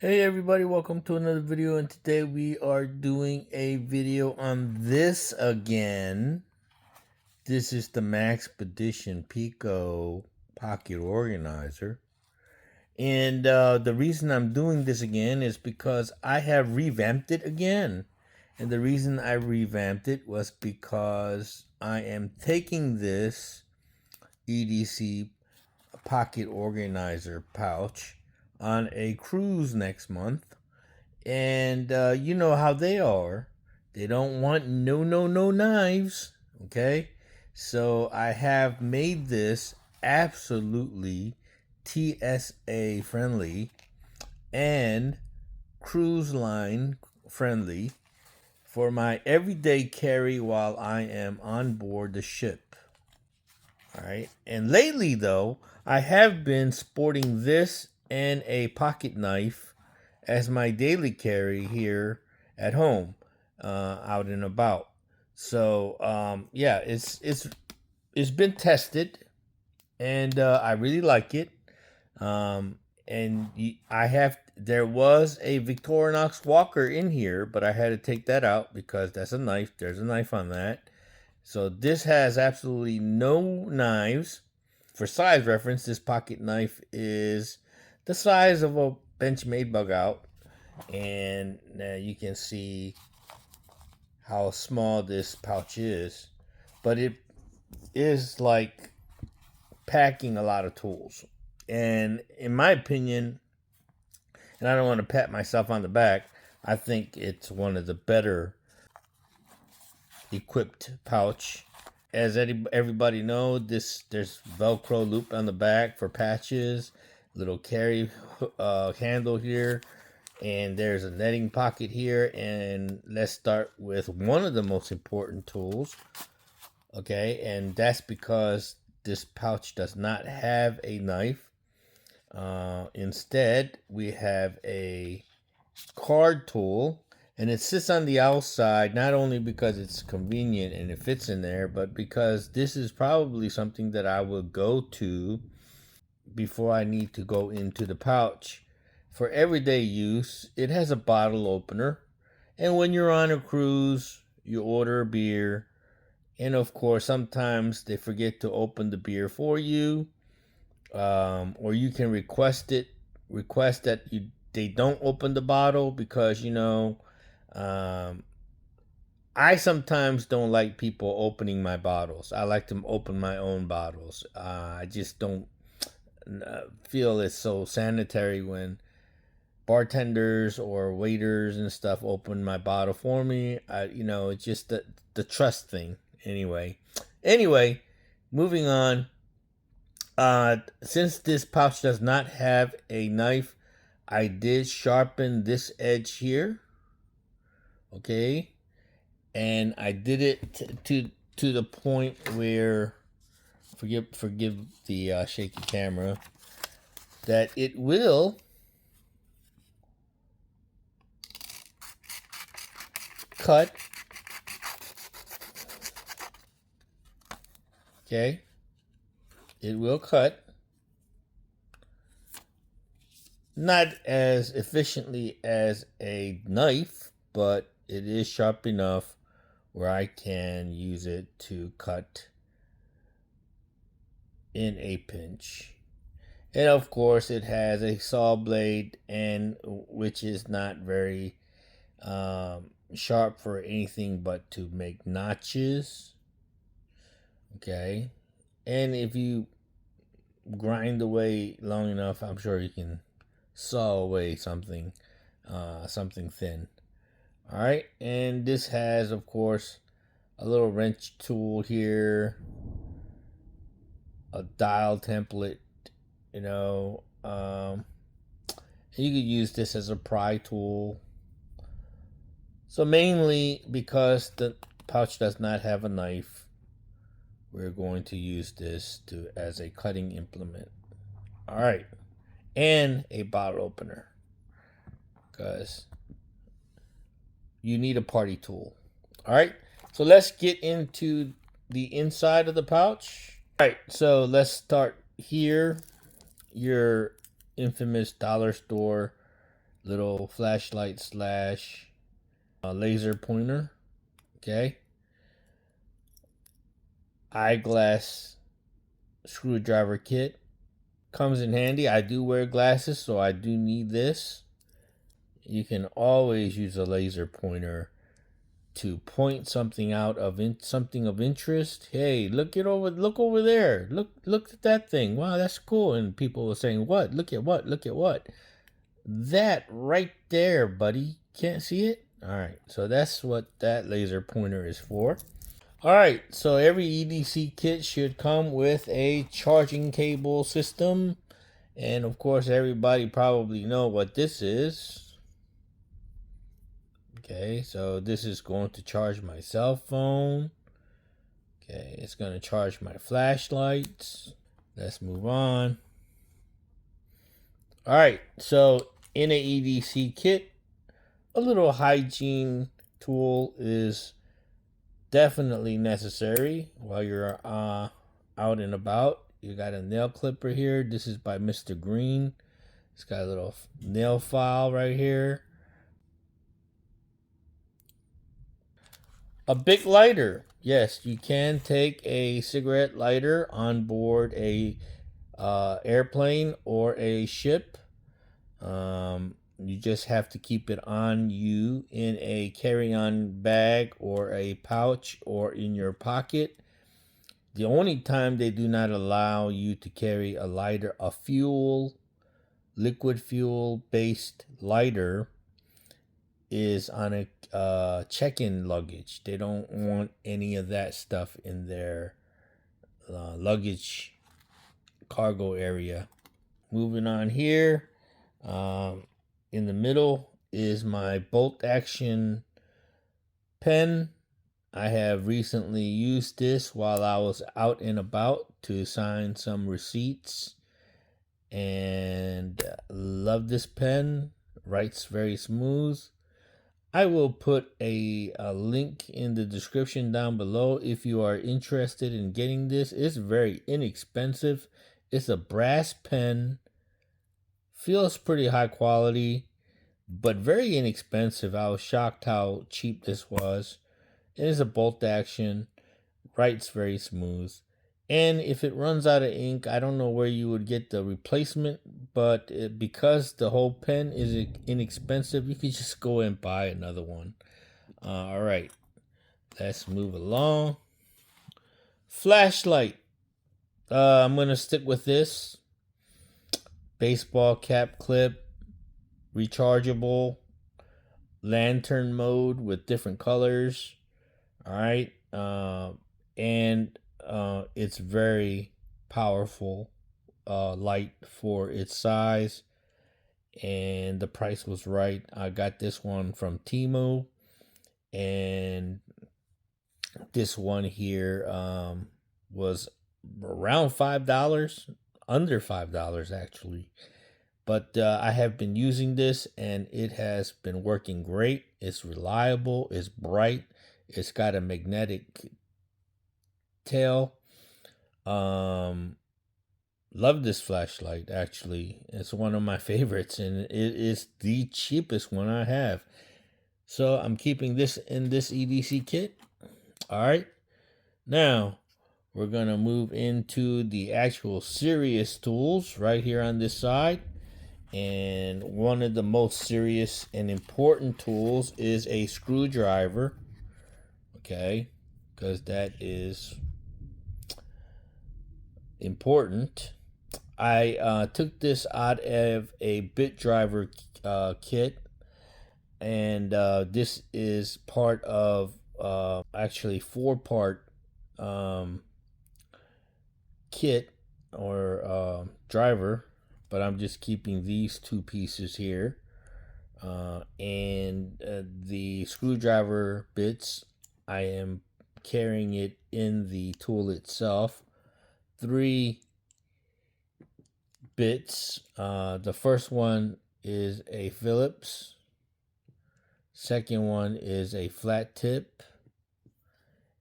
Hey everybody, welcome to another video, and today we are doing a video on this again. This is the Maxpedition Pico pocket organizer. And the reason I'm doing this again is because I have revamped it again. And the reason I revamped it was because I am taking this EDC pocket organizer pouch on a cruise next month. And you know how they are. They don't want no knives. Okay? So I have made this absolutely TSA friendly and cruise line friendly for my everyday carry while I am on board the ship. All right. And lately, though, I have been sporting this and a pocket knife as my daily carry here at home, out and about. So yeah, it's been tested, and I really like it. And there was a Victorinox Walker in here, but I had to take that out because that's a knife. There's a knife on that. So this has absolutely no knives. For size reference, this pocket knife is the size of a Benchmade bug out, and you can see how small this pouch is, but it is like packing a lot of tools. And in my opinion, and I don't want to pat myself on the back, I think it's one of the better equipped pouch. As everybody know, there's Velcro loop on the back for patches, little carry handle here, and there's a netting pocket here. And let's start with one of the most important tools. Okay, and that's because this pouch does not have a knife. Instead, we have a card tool, and it sits on the outside not only because it's convenient and it fits in there, but because this is probably something that I will go to before I need to go into the pouch. For everyday use, it has a bottle opener, and when you're on a cruise, you order a beer, and of course, sometimes they forget to open the beer for you, or you can request that they don't open the bottle because um, I sometimes don't like people opening my bottles. I like to open my own bottles. I just don't feel it's so sanitary when bartenders or waiters and stuff open my bottle for me. It's just the trust thing. Anyway, moving on. Since this pouch does not have a knife, I did sharpen this edge here. Okay, and I did it to the point where, forgive the shaky camera, that it will cut. Okay, it will cut. Not as efficiently as a knife, but it is sharp enough where I can use it to cut in a pinch. And of course, it has a saw blade, and which is not very sharp for anything but to make notches. Okay, and if you grind away long enough, I'm sure you can saw away something thin. All right, and this has, of course, a little wrench tool here, a dial template, you know. You could use this as a pry tool. So mainly because the pouch does not have a knife, we're going to use this as a cutting implement. All right, and a bottle opener, because you need a party tool. All right, so let's get into the inside of the pouch. All right, so let's start here. Your infamous dollar store little flashlight slash laser pointer. Okay. Eyeglass screwdriver kit. Comes in handy. I do wear glasses, so I do need this. You can always use a laser pointer to point something out of something of interest. Hey, look over there. Look at that thing. Wow, that's cool. And people were saying, "What? Look at what? Look at what?" That right there, buddy. Can't see it? All right. So that's what that laser pointer is for. All right. So every EDC kit should come with a charging cable system. And of course, everybody probably know what this is. Okay, so this is going to charge my cell phone. Okay, it's going to charge my flashlights. Let's move on. All right, so in a EDC kit, a little hygiene tool is definitely necessary while you're out and about. You got a nail clipper here. This is by Mr. Green. It's got a little nail file right here. A big lighter. Yes, you can take a cigarette lighter on board a airplane or a ship. You just have to keep it on you in a carry-on bag or a pouch or in your pocket. The only time they do not allow you to carry a lighter, a liquid fuel based lighter, is on a check-in luggage. They don't want any of that stuff in their luggage cargo area. Moving on here, in the middle is my bolt action pen. I have recently used this while I was out and about to sign some receipts, and love this pen. Writes very smooth. I will put a link in the description down below if you are interested in getting this. It's very inexpensive. It's a brass pen. Feels pretty high quality, but very inexpensive. I was shocked how cheap this was. It is a bolt action. Writes very smooth. And if it runs out of ink, I don't know where you would get the replacement, but because the whole pen is inexpensive, you can just go and buy another one. All right, let's move along. Flashlight. I'm going to stick with this. Baseball cap clip, rechargeable, lantern mode with different colors. All right. And it's very powerful light for its size, and the price was right. I got this one from Temu, and this one here was around $5, under $5 actually. But I have been using this, and it has been working great. It's reliable, it's bright, it's got a magnetic tail. Love this flashlight, actually. It's one of my favorites, and it is the cheapest one I have. So I'm keeping this in this EDC kit. All right. Now we're going to move into the actual serious tools right here on this side. And one of the most serious and important tools is a screwdriver. Okay, because that is important. I took this out of a bit driver kit, and this is part of actually 4-part kit or driver, but I'm just keeping these 2 pieces here, and the screwdriver bits, I am carrying it in the tool itself. 3 bits. The first one is a Phillips. Second one is a flat tip.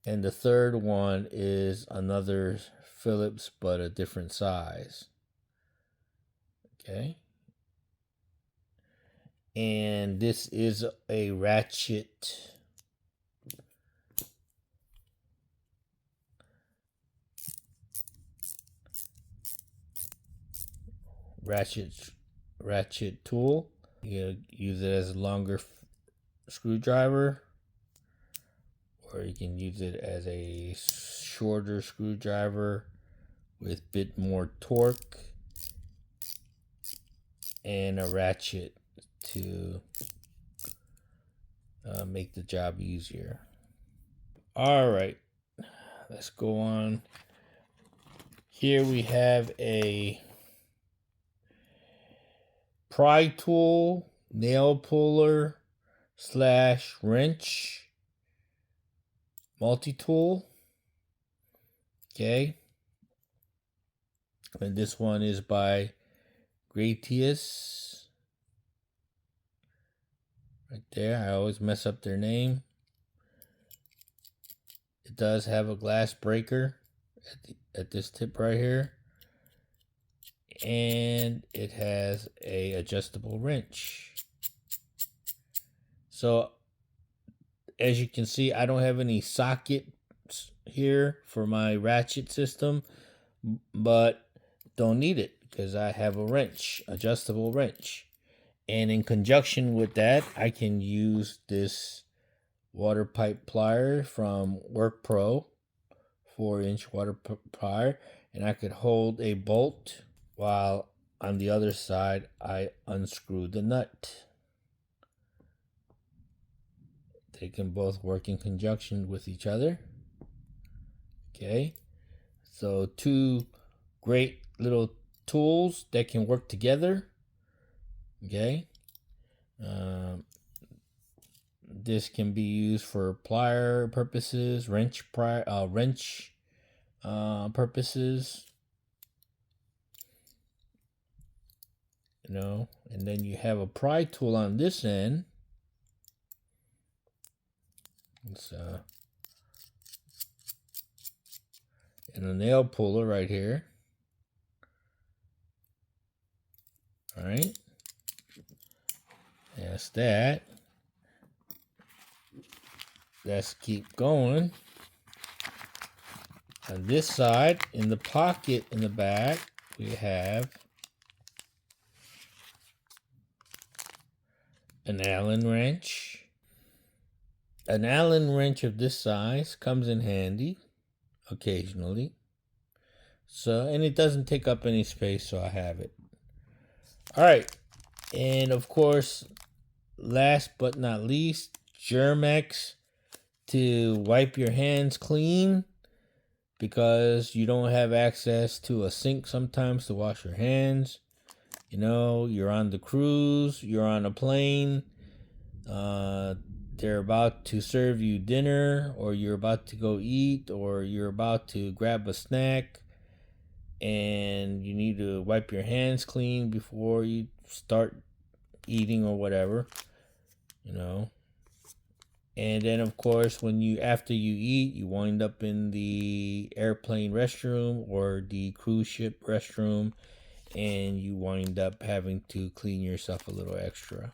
And the third one is another Phillips, but a different size. Okay. And this is a ratchet tool. You use it as a longer screwdriver, or you can use it as a shorter screwdriver with a bit more torque and a ratchet to make the job easier. All right, let's go on. Here we have a pry tool, nail puller / wrench, multi-tool. Okay. And this one is by Giriaitus. Right there. I always mess up their name. It does have a glass breaker at this tip right here. And it has a adjustable wrench. So as you can see, I don't have any sockets here for my ratchet system, but don't need it because I have a wrench, adjustable wrench. And in conjunction with that, I can use this water pipe plier from Workpro, 4-inch water plier, and I could hold a bolt while on the other side I unscrew the nut. They can both work in conjunction with each other. Okay, so two great little tools that can work together. Okay, this can be used for plier purposes, wrench purposes. You know, and then you have a pry tool on this end. It's and a nail puller right here. All right, that's that. Let's keep going. On this side, in the pocket in the back, we have an Allen wrench. An Allen wrench of this size comes in handy occasionally. So, and it doesn't take up any space, so I have it. All right. And of course, last but not least, Germ-X to wipe your hands clean, because you don't have access to a sink sometimes to wash your hands. You know, you're on the cruise, you're on a plane, they're about to serve you dinner, or you're about to go eat, or you're about to grab a snack, and you need to wipe your hands clean before you start eating or whatever, you know. And then of course, after you eat, you wind up in the airplane restroom or the cruise ship restroom, and you wind up having to clean yourself a little extra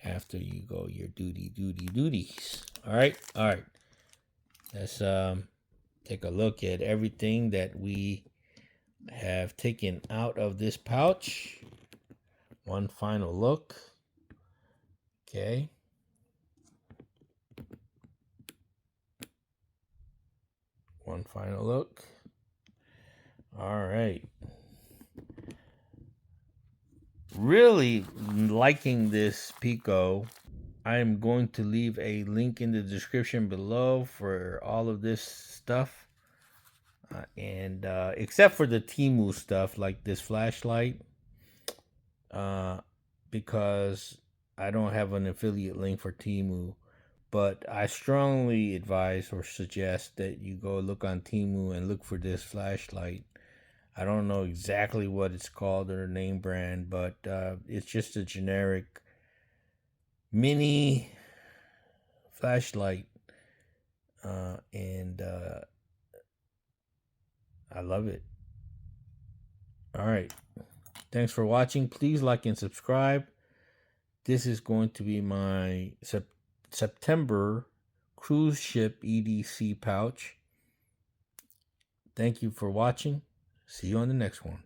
after you go your duties. All right. Let's take a look at everything that we have taken out of this pouch. One final look. Okay. One final look. All right. Really liking this Pico. I am going to leave a link in the description below for all of this stuff. And except for the Temu stuff, like this flashlight, because I don't have an affiliate link for Temu. But I strongly advise or suggest that you go look on Temu and look for this flashlight. I don't know exactly what it's called or name brand, but it's just a generic mini flashlight. And I love it. All right. Thanks for watching. Please like and subscribe. This is going to be my September cruise ship EDC pouch. Thank you for watching. See you on the next one.